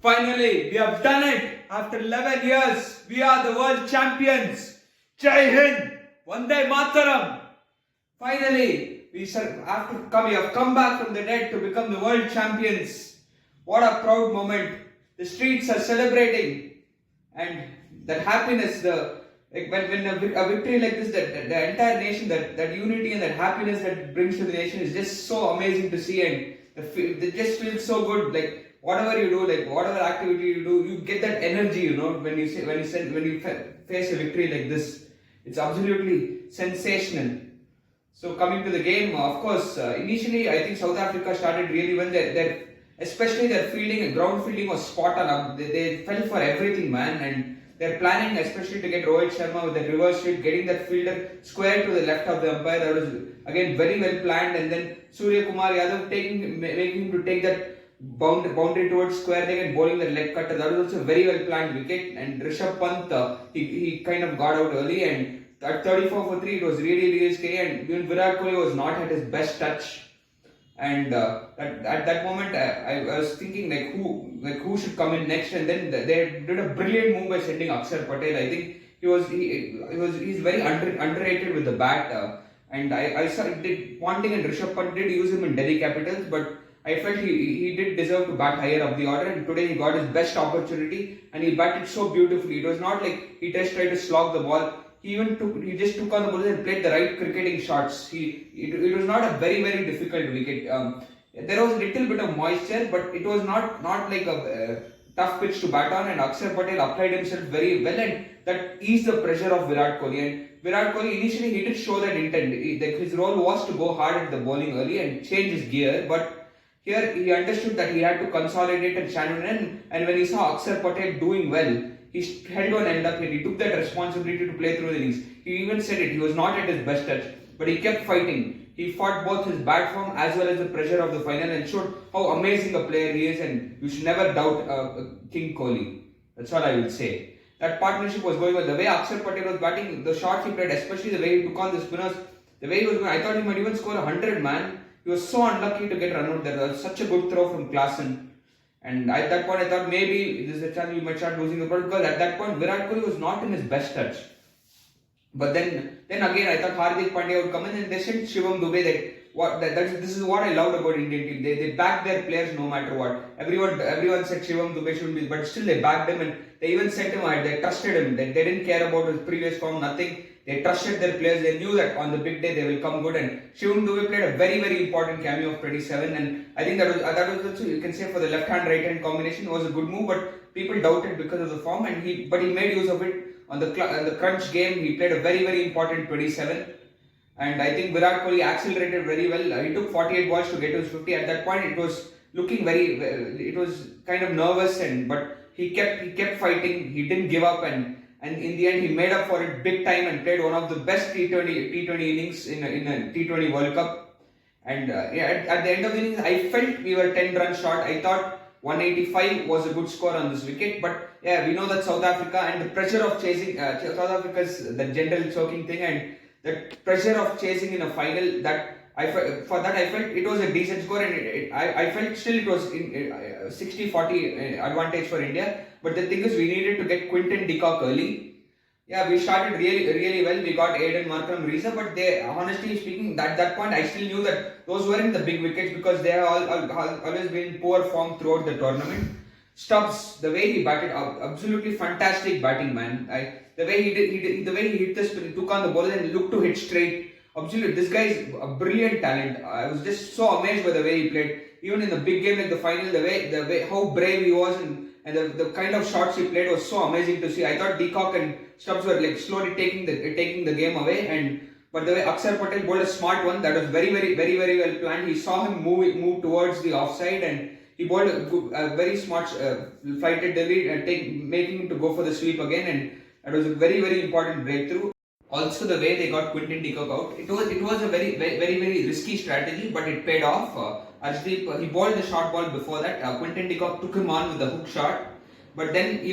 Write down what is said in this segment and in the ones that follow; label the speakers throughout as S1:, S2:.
S1: Finally, we have done it. After 11 years, we are the world champions. Jai Hind, Vande Mataram. Finally, we have come back from the dead to become the world champions. What a proud moment. The streets are celebrating, and that happiness, when a victory like this, the entire nation, that unity and that happiness that it brings to the nation is just so amazing to see, and it just feels so good. Like whatever you do, like whatever activity you do, you get that energy. When you face a victory like this, it's absolutely sensational. So coming to the game, of course, initially I think South Africa started really well. Especially their ground fielding was spot on. They fell for everything, man, and they're planning, especially to get Rohit Sharma with the reverse hit, getting that fielder square to the left of the umpire. That was again very well planned, and then Surya Kumar Yadav making him to take that boundary towards square leg and bowling the leg cutter. That was also a very well planned wicket. And Rishabh Pant, he kind of got out early, and at 34 for 3, it was really scary. And even Virat Kohli was not at his best touch. And at that moment, I was thinking who should come in next, and then they did a brilliant move by sending Akshar Patel. I think he's very underrated with the bat, and I saw Ponting and Rishabh Pant did use him in Delhi Capitals, but I felt he did deserve to bat higher up the order, and today he got his best opportunity and he batted so beautifully. It was not like he just tried to slog the ball. He just took on the ball and played the right cricketing shots. It was not a very difficult wicket. There was a little bit of moisture, but it was not like a tough pitch to bat on. And Akshar Patel applied himself very well, and that eased the pressure of Virat Kohli. And Virat Kohli initially he did show that intent. His role was to go hard at the bowling early and change his gear, but here he understood that he had to consolidate and channel in. And when he saw Akshar Patel doing well, he held on end up and he took that responsibility to play through the innings. He even said it, he was not at his best touch, but he kept fighting. He fought both his bat form as well as the pressure of the final and showed how amazing a player he is, and you should never doubt King Kohli. That's all I will say. That partnership was going well. The way Akshar Patel was batting, the shots he played, especially the way he took on the spinners, the way he was going, I thought he might even score 100, man. He was so unlucky to get run out there. That was such a good throw from Klaasen. And at that point, I thought maybe this is a chance you might start losing the ball, because at that point, Virat Kohli was not in his best touch. But then again, I thought Hardik Pandya would come in, and they sent Shivam Dubey. This is what I loved about Indian team. They back their players no matter what. Everyone said Shivam Dubey shouldn't be, but still they backed him, and they even sent him out. They trusted him. They didn't care about his previous form, nothing. They trusted their players. They knew that on the big day they will come good. And Shivam Dubey played a very important cameo of 27. And I think that was also, you can say, for the left-hand right-hand combination, it was a good move. But people doubted because of the form, and he made use of it on the crunch game. He played a very important 27. And I think Virat Kohli accelerated very well. He took 48 balls to get to his 50. At that point, it was looking it was kind of nervous, but he kept fighting. He didn't give up, and in the end, he made up for it big time and played one of the best T20 innings in a T20 World Cup. And at the end of the innings, I felt we were 10 runs short. I thought 185 was a good score on this wicket, but yeah, we know that South Africa and the pressure of chasing South Africa's the general choking thing, and the pressure of chasing in a final, I felt it was a decent score, and I felt still it was 60-40 advantage for India. But the thing is, we needed to get Quinton de Kock early. Yeah, we started really well. We got Aiden Markram Reza, but honestly speaking, at that point, I still knew that those weren't the big wickets, because they have always been in poor form throughout the tournament. Stubbs, the way he batted, absolutely fantastic batting, man. The way he hit the spin, took on the ball and looked to hit straight. Absolutely, this guy is a brilliant talent. I was just so amazed by the way he played. Even in the big game like the final, the way how brave he was, and the kind of shots he played was so amazing to see. I thought de Kock and Stubbs were like slowly taking the game away, but the way Akshar Patel bowled a smart one, that was very well planned. He saw him move towards the offside, and he bowled a very smart flighted delivery, making him to go for the sweep again, and that was a very important breakthrough. Also, the way they got Quinton de Kock out, it was a very risky strategy, but it paid off. Arshdeep, he bowled the short ball before that. Quinton de Kock took him on with the hook shot, but then he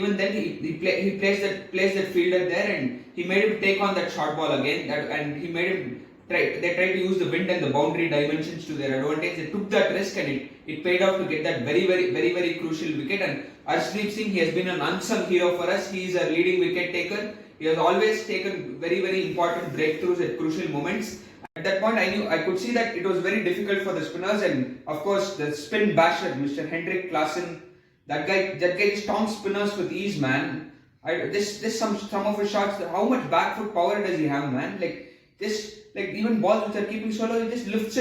S1: placed that fielder there, and he made him take on that short ball again. And he made him they tried to use the wind and the boundary dimensions to their advantage. They took that risk and it paid off to get that very crucial wicket. And Arshdeep Singh, he has been an unsung hero for us. He is our leading wicket taker. He has always taken very important breakthroughs at crucial moments. At that point, I could see that it was very difficult for the spinners, and of course the spin basher, Mr. Henrik Klaasen, that guy stomps spinners with ease, man. Some of his shots. How much back foot power does he have, man? Even balls which are keeping solo, he just lifts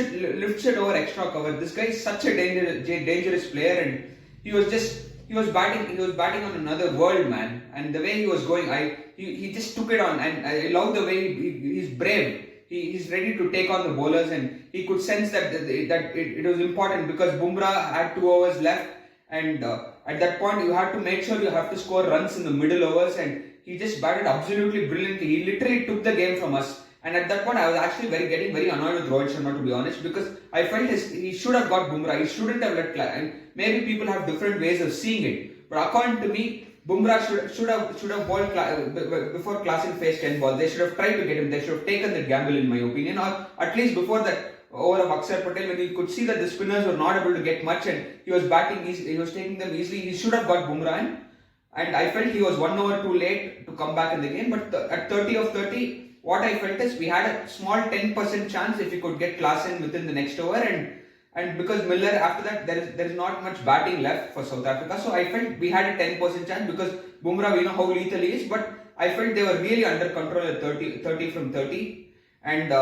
S1: it over extra cover. This guy is such a dangerous player, and he was batting on another world, man. And the way he was going, he just took it on, and I love the way he's brave. He's ready to take on the bowlers, and he could sense that it was important because Bumrah had 2 overs left, and at that point you have to make sure you have to score runs in the middle overs, and he just batted absolutely brilliantly. He literally took the game from us. And at that point, I was actually getting very annoyed with Rohit Sharma, to be honest, because I felt he should have got Bumrah. He shouldn't have let and maybe people have different ways of seeing it. But according to me, Bumrah should have bowled before Klaasen faced 10 balls. They should have tried to get him. They should have taken that gamble, in my opinion, or at least before that over of Akshar Patel, when you could see that the spinners were not able to get much and he was batting easy, he was taking them easily. He should have got Bumrah in. And I felt he was 1 over too late to come back in the game. But at 30 of 30. What I felt is we had a small 10% chance if we could get Klaasen within the next over, and because Miller, after that there is not much batting left for South Africa, so I felt we had a 10% chance because Bumrah, we know how lethal he is, but I felt they were really under control at 30 from 30, and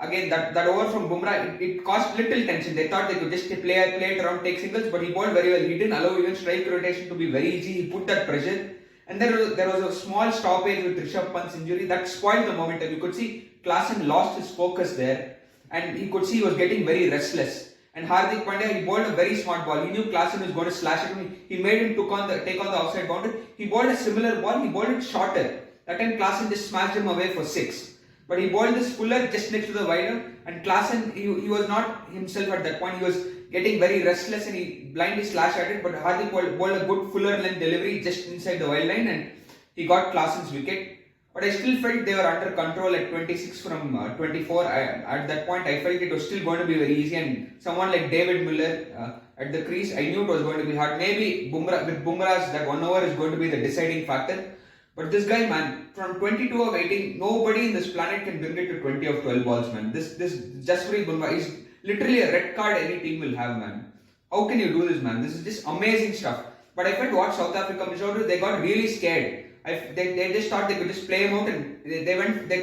S1: again that over from Bumrah, it caused little tension. They thought they could just play it around, take singles, but he bowled very well. He didn't allow even strike rotation to be very easy. He put that pressure. And there was a small stoppage with Rishabh Pant's injury that spoiled the momentum. You could see Klaasen lost his focus there, and he could see he was getting very restless. And Hardik Pandya, he bowled a very smart ball. He knew Klaasen was going to slash it. He made him take on the outside boundary. He bowled a similar ball. He bowled it shorter. That time Klaasen just smashed him away for 6. But he bowled this fuller just next to the wider, and Klaasen, he was not himself at that point. He was getting very restless and he blindly slashed at it, but Hardik bowled a good fuller length delivery just inside the wild line, and he got Klaasen's wicket. But I still felt they were under control at 26 from 24. At that point, I felt it was still going to be very easy, and someone like David Miller at the crease, I knew it was going to be hard. Maybe with Bumrah's that 1 over is going to be the deciding factor. But this guy, man, from 22 of 18, nobody in this planet can bring it to 20 of 12 balls, man. This Jasprit Bumrah is literally a red card any team will have, man. How can you do this, man? This is just amazing stuff. But I felt what South Africa missed out, they got really scared. They just thought they could just play him out, and they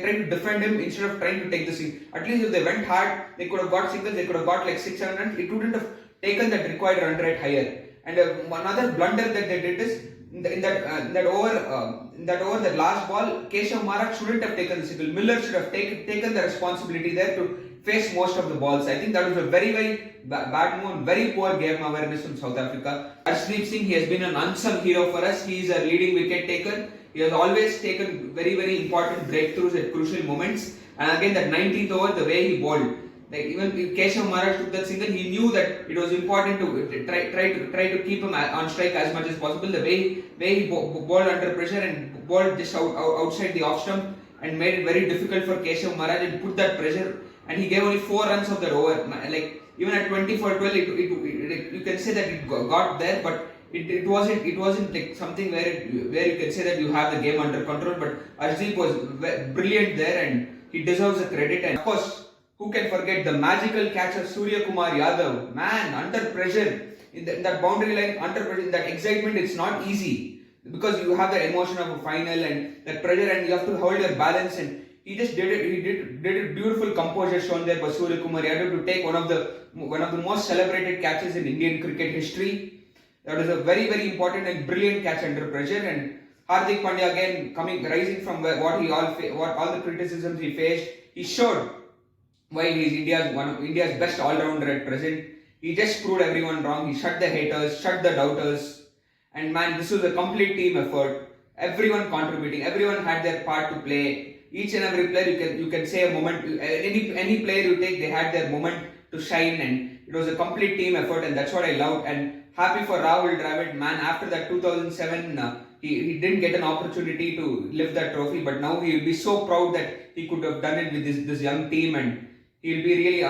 S1: tried to defend him instead of trying to take the single. At least if they went hard, they could have got singles, they could have got like 6-7 runs. It wouldn't have taken that required run rate higher. And another blunder that they did is in that over, that last ball, Keshav Maharaj shouldn't have taken the single. Miller should have taken the responsibility there to face most of the balls. I think that was a very bad move, very poor game awareness from South Africa. Arshdeep Singh, he has been an unsung hero for us. He is our leading wicket taker. He has always taken very important breakthroughs at crucial moments. And again, that 19th over, the way he bowled, like even if Keshav Maharaj took that single, he knew that it was important to try to keep him on strike as much as possible. The way he bowled under pressure and bowled just outside the off stump and made it very difficult for Keshav Maharaj and put that pressure. And he gave only 4 runs of that over. Like even at 24-12, you can say that it got there, but it wasn't like something where you can say that you have the game under control. But Arshdeep was brilliant there, and he deserves the credit. And of course, who can forget the magical catch of Surya Kumar Yadav? Man, under pressure in that boundary line, under pressure, in that excitement, it's not easy because you have the emotion of a final and that pressure, and you have to hold your balance. And he just did it. He did a beautiful composure shown there by Surya Kumar Yadav to take one of the most celebrated catches in Indian cricket history. That was a very important and brilliant catch under pressure. And Hardik Pandya again rising from what all the criticisms he faced, he showed why he is one of India's best all-rounder at present. He just proved everyone wrong. He shut the haters, shut the doubters, and man, this was a complete team effort. Everyone contributing, everyone had their part to play. Each and every player, you can say a moment. Any player you take, they had their moment to shine, and it was a complete team effort, and that's what I loved. And happy for Rahul Dravid, man. After that 2007, he didn't get an opportunity to lift that trophy, but now he will be so proud that he could have done it with this young team, and he'll be really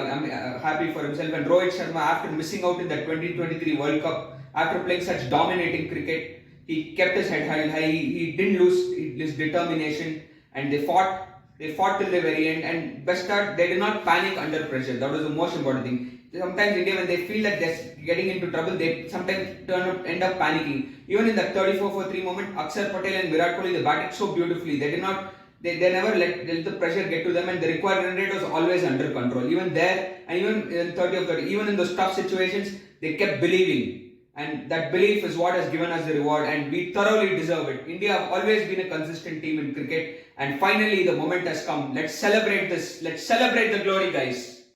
S1: happy for himself. And Rohit Sharma, after missing out in the 2023 World Cup, after playing such dominating cricket, he kept his head high. He didn't lose his determination, and they fought. They fought till the very end, and best part, they did not panic under pressure. That was the most important thing. Sometimes India, when they feel that they're getting into trouble, they sometimes end up panicking. Even in that 34 for 3 moment, Akshar Patel and Virat Kohli, they batted so beautifully. They never let the pressure get to them, and the required run rate was always under control. Even there, and even in 30 of 30, even in those tough situations, they kept believing. And that belief is what has given us the reward, and we thoroughly deserve it. India have always been a consistent team in cricket, and finally the moment has come. Let's celebrate this. Let's celebrate the glory, guys.